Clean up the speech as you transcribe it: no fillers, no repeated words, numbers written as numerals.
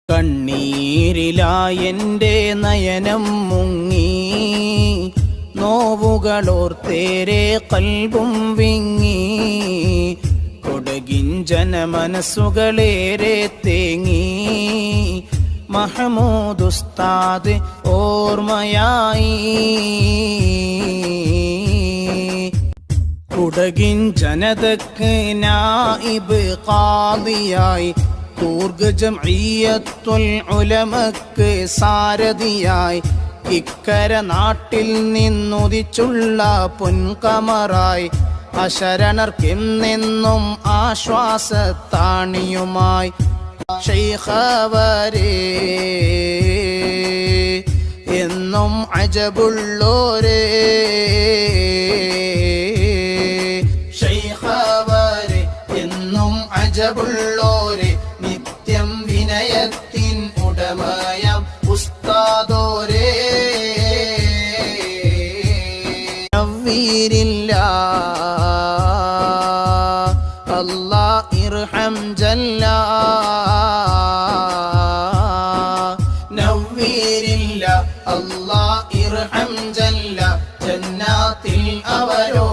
കണ്ണീരിലായെൻ്റെ നയനം മുങ്ങി, നോവുകളോർത്തേരെ കൽബും വിങ്ങി, കൊടകിൻ ജനമനസ്സുകളേറെ തേങ്ങി, മഹമൂദ് ഉസ്താദ് ഓർമ്മയായി. കുടകിൻ ജനതക്ക് നായിബ് ഖാദിയായി, കൂർഗ് ജംഇയ്യത്തുൽ ഉലമക്ക് സാരഥിയായി, ഇക്കര നാട്ടിൽ നിന്നുദിച്ചുള്ള പൊൻകമറായി, അശരണർക്കെന്നെന്നും ആശ്വാസത്താണിയുമായി ശൈഖവരേ എന്നും അജബുള്ളോരേ, ശൈഖവരേ എന്നും അജബുള്ളോരേ, നിത്യം വിനയത്തിൻ ഉടമയം ഉസ്താദോരേ. നവ്വീരില്ല അല്ലാ ഇർഹം ജല്ല, നവ്വീരില്ല അല്ലാ ഇർഹം ജല്ല, ജന്നാത്തിൽ അവരോ